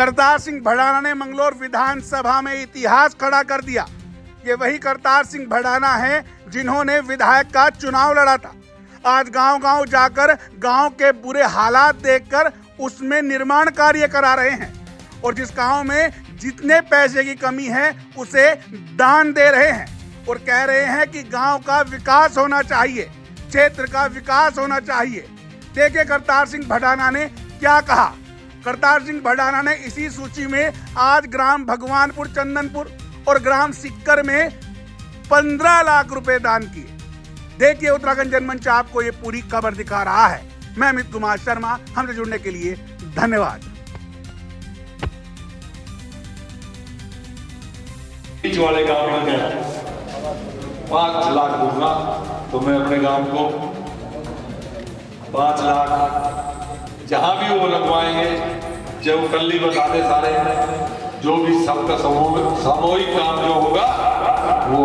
करतार सिंह भड़ाना ने मंगलौर विधानसभा में इतिहास खड़ा कर दिया। ये वही करतार सिंह भड़ाना है जिन्होंने विधायक का चुनाव लड़ा था। आज गांव-गांव जाकर गांव के बुरे हालात देखकर उसमें निर्माण कार्य करा रहे हैं और जिस गांव में जितने पैसे की कमी है उसे दान दे रहे हैं और कह रहे हैं कि गांव का विकास होना चाहिए, क्षेत्र का विकास होना चाहिए। देखिए करतार सिंह भड़ाना ने क्या कहा। करतार सिंह भड़ाना ने इसी सूची में आज ग्राम भगवानपुर चंदनपुर और ग्राम सिक्कर में 15 लाख रुपए दान किए। देखिए उत्तराखंड जनमंच आपको ये पूरी खबर दिखा रहा है। मैं अमित कुमार शर्मा, हमसे जुड़ने के लिए धन्यवाद। बीच वाले गांव में गया 5 लाख दूंगा तो मैं अपने गांव को 5 लाख जहां भी वो लगवाएंगे, जब कल्ली बताते सारे जो भी सबका सामूहिक काम जो होगा वो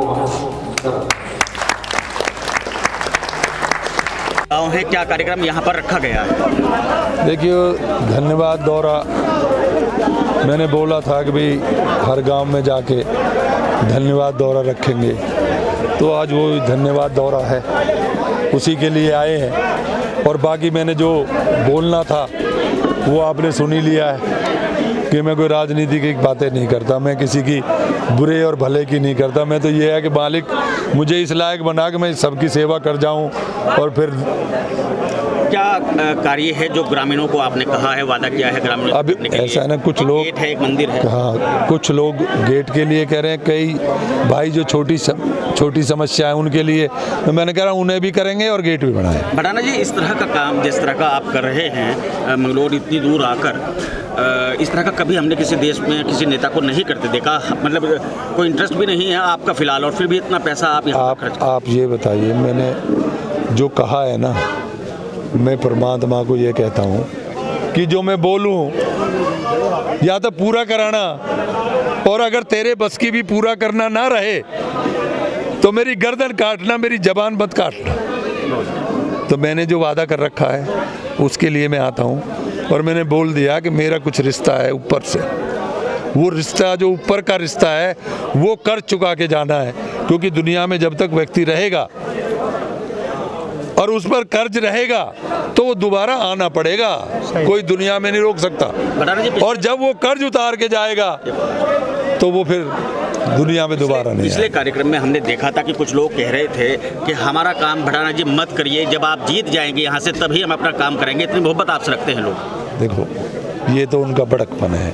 गाँव है, क्या कार्यक्रम यहाँ पर रखा गया है? देखिए धन्यवाद दौरा मैंने बोला था कि भाई हर गांव में जाके धन्यवाद दौरा रखेंगे, तो आज वो धन्यवाद दौरा है, उसी के लिए आए हैं। और बाकी मैंने जो बोलना था वो आपने सुन ही लिया है कि मैं कोई राजनीति की बातें नहीं करता, मैं किसी की बुरे और भले की नहीं करता। मैं तो ये है कि मालिक मुझे इस लायक बना कि मैं सबकी सेवा कर जाऊं। और फिर क्या कार्य है जो ग्रामीणों को आपने कहा है, वादा किया है ग्रामीणों को? अभी ऐसा है ना, कुछ लोग गेट है, एक मंदिर है। हाँ, कुछ लोग गेट के लिए कह रहे हैं, कई भाई जो छोटी समस्या है उनके लिए, तो मैंने कह रहा हूँ उन्हें भी करेंगे और गेट भी बनाए। भड़ाना जी, इस तरह का काम जिस तरह का आप कर रहे हैं मंगलौर इतनी दूर आकर, इस तरह का कभी हमने किसी देश में किसी नेता को नहीं करते देखा। मतलब कोई इंटरेस्ट भी नहीं है आपका फिलहाल, और फिर भी इतना पैसा आप यहाँ खर्च। आप ये बताइए, मैंने जो कहा है ना, मैं परमात्मा को ये कहता हूँ कि जो मैं बोलूँ या तो पूरा कराना, और अगर तेरे बस की भी पूरा करना ना रहे तो मेरी गर्दन काटना, मेरी जबान मत काटना। तो मैंने जो वादा कर रखा है उसके लिए मैं आता हूँ और मैंने बोल दिया कि मेरा कुछ रिश्ता है ऊपर से, वो रिश्ता जो ऊपर का रिश्ता है वो कर चुका के जाना है। क्योंकि दुनिया में जब तक व्यक्ति रहेगा और उस पर कर्ज रहेगा तो वो दोबारा आना पड़ेगा, कोई दुनिया में नहीं रोक सकता। और जब वो कर्ज उतार के जाएगा तो वो फिर दुनिया में दोबारा नहीं। पिछले कार्यक्रम में हमने देखा था कि कुछ लोग कह रहे थे कि हमारा काम भड़ाना जी मत करिए, जब आप जीत जाएंगे यहाँ से तभी हम अपना काम करेंगे। इतनी मोहब्बत आपसे रखते हैं लोग। देखो ये तो उनका बड़कपन है,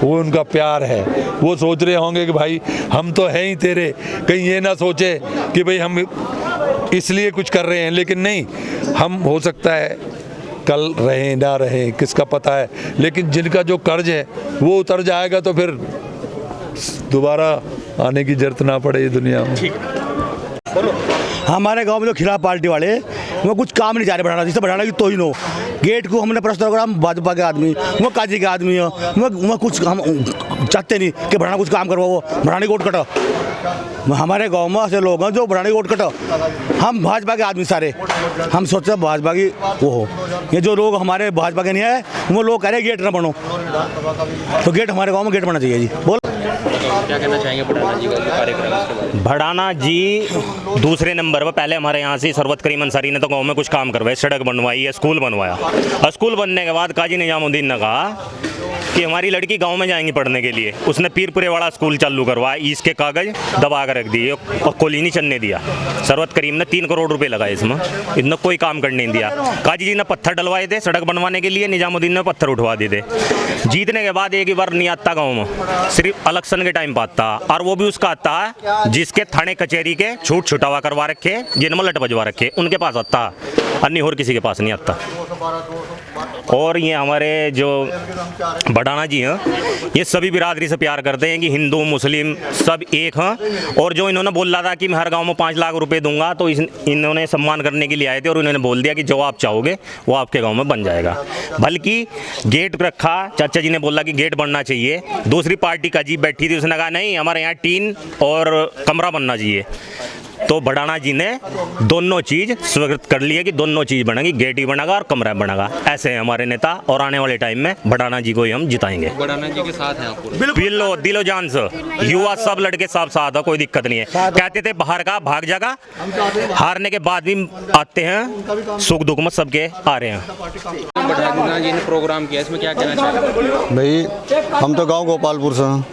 वो उनका प्यार है। वो सोच रहे होंगे कि भाई हम तो हैं ही तेरे, कहीं ये ना सोचे कि भाई हम इसलिए कुछ कर रहे हैं, लेकिन नहीं, हम हो सकता है कल रहें ना रहें किसका पता है, लेकिन जिनका जो कर्ज है वो उतर जाएगा तो फिर दोबारा आने की जरूरत ना पड़े दुनिया में। हमारे गांव में जो खिलाफ पार्टी वाले वो कुछ काम नहीं चाह रहे बढ़ाना, जिससे बढ़ाना की तो ही नो गेट को हमने प्रश्न करा, हम भाजपा के आदमी, वो काजी के आदमी हो, वो कुछ हम चाहते नहीं कि बढ़ाना कुछ काम करवाओ, वो बढ़ाने की वोट कटो। हमारे गांव में ऐसे लोग हैं जो बढ़ाने की वोट कटो, हम भाजपा के आदमी सारे, हम सोचते हैं भाजपा की वो हो। ये जो लोग हमारे भाजपा के नहीं है वो लोग कह रहे गेट ना बनो, तो गेट हमारे गाँव में गेट बनना चाहिए जी। बोल क्या कहना चाहेंगे भड़ाना जी का कार्यक्रम? भड़ाना जी दूसरे नंबर पर, पहले हमारे यहाँ से सरवत करीम अंसारी ने तो गांव में कुछ काम करवाए, सड़क बनवाई है, स्कूल बनवाया। और स्कूल बनने के बाद काजी निजामुद्दीन ने कहा कि हमारी लड़की गांव में जाएंगी पढ़ने के लिए। उसने पीरपुरे वाला स्कूल चालू करवाया, इसके कागज दबा कर रख दिए और कोली नहीं चलने दिया। सरवत करीम ने 3 करोड़ रुपए लगाए इसमें, इतना कोई काम करने नहीं दिया। काजी जी ने पत्थर डलवाए थे सड़क बनवाने के लिए, निजामुद्दीन ने पत्थर उठवा दिए थे। जीतने के बाद एक ही बार नहीं आता गाँव में, सिर्फ इलेक्शन के टाइम पर आता, और वो भी उसका आता है जिसके थाने कचहरी के छूट छुटावा करवा रखे, जिनमें लट बजवा रखे, उनके पास आता, अन्य और किसी के पास नहीं आता। और ये हमारे जो भड़ाना जी हैं ये सभी बिरादरी से प्यार करते हैं कि हिंदू मुस्लिम सब एक हैं। और जो इन्होंने बोला था कि मैं हर गांव में 5 लाख रुपए दूंगा, तो इन्होंने सम्मान करने के लिए आए थे और इन्होंने बोल दिया कि जो आप चाहोगे वो आपके गांव में बन जाएगा। बल्कि गेट रखा, चाचा जी ने बोला कि गेट बनना चाहिए। दूसरी पार्टी का जी बैठी थी, उसने कहा नहीं हमारे यहाँ टीन और कमरा बनना चाहिए। तो भड़ाना जी ने दोनों चीज़ स्वीकृत कर ली है कि दोनों चीज़ बनेगी, गेट ही बनेगा और कमरा बनेगा। ऐसे हैं हमारे नेता और आने वाले टाइम में भड़ाना जी को ही हम जिताएंगे। बढ़ाना जी के साथ हैं आप पूरे? बिल्लो दिलो जान से, युवा सब लड़के सब साथ है, कोई दिक्कत नहीं है। कहते थे बाहर का भाग जाएगा, हारने के बाद भी आते हैं, सुख दुख में सबके आ रहे हैं। बढ़ाना जी ने प्रोग्राम किया, इसमें क्या कहना चाहेंगे? भाई हम तो गांव गोपालपुर से हैं,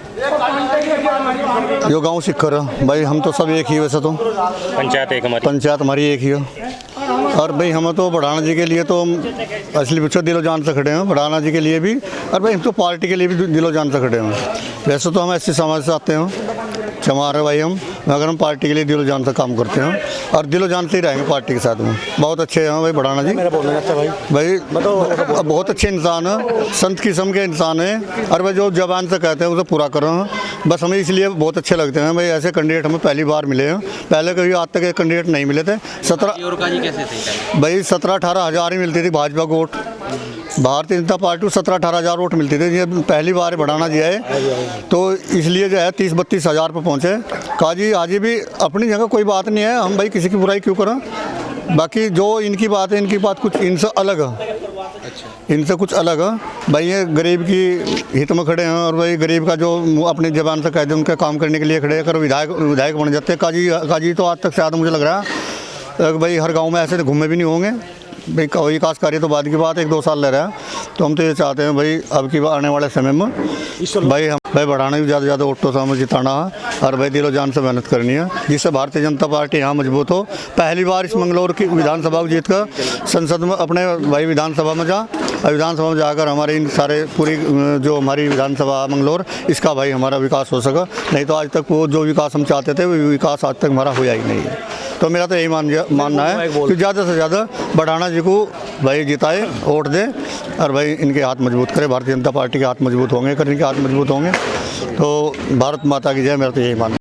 यो गांव सिक्खर है भाई, हम तो सब एक ही वैसे तो पंचायत हमारी एक ही है। और भाई हम तो बढ़ाना जी के लिए तो असली बच्चों दिलो जान से खड़े हैं, बढ़ाना जी के लिए भी, और भाई हम तो पार्टी के लिए भी दिलो जान से खड़े हैं। वैसे तो हम ऐसे समाज से आते हैं, चमार है भाई हम, मगर हम पार्टी के लिए दिलो जान से काम करते हैं और दिलो जान से ही रहेंगे पार्टी के साथ में। बहुत अच्छे हैं भाई बढ़ाना जी, भाई बहुत अच्छे इंसान है, संत किस्म के इंसान है, और भाई जो जबान से कहते हैं उसे पूरा कर रहे हैं। बस हमें इसलिए बहुत अच्छे लगते हैं भाई, ऐसे कैंडिडेट हमें पहली बार मिले हैं, पहले कभी आज तक एक कैंडिडेट नहीं मिले थे। 17-18 हज़ार ही मिलती थी भाजपा को वोट, भारतीय जनता पार्टी को 17-18 हज़ार वोट मिलती थी। ये पहली बार बढ़ाना जी है, तो इसलिए जो है 30-32 हज़ार पर पहुँचे। काजी आजी भी अपनी जगह कोई बात नहीं है, हम भाई किसी की बुराई क्यों करें, बाकी जो इनकी बात है, इनकी बात कुछ इनसे अलग है, इनसे कुछ अलग है भाई। ये गरीब की हित में खड़े हैं, और भाई गरीब का जो अपनी जबान से कहते हैं उनके काम करने के लिए खड़े हैं, अगर विधायक बन जाते हैं। काजी तो आज तक शायद मुझे लग रहा है भाई हर गाँव में ऐसे घूमे भी नहीं होंगे भाई। विकास कार्य तो बाद की बात, 1-2 साल ले रहा है, तो हम तो ये चाहते हैं भाई अब की आने वाले समय में भाई हम भाई बढ़ाना भी ज़्यादा से ज़्यादा वोटों से हमें जिताना है, और भाई दिलो जान से मेहनत करनी है, जिससे भारतीय जनता पार्टी यहाँ मजबूत हो। पहली बार इस मंगलौर की विधानसभा को जीत कर संसद में अपने भाई विधानसभा में जा, और विधानसभा में जाकर हमारे इन सारे पूरी जो हमारी विधानसभा मंगलौर, इसका भाई हमारा विकास हो सका। नहीं तो आज तक वो जो विकास हम चाहते थे वो विकास आज तक हमारा हुआ ही नहीं है। तो मेरा तो यही मानना है कि ज़्यादा से ज़्यादा बढ़ाना जी को भाई जिताए, वोट दे, और भाई इनके हाथ मजबूत करे। भारतीय जनता पार्टी के हाथ मजबूत होंगे, कर इनके हाथ मजबूत होंगे तो भारत माता की जय, मेरा तो यही मानना है।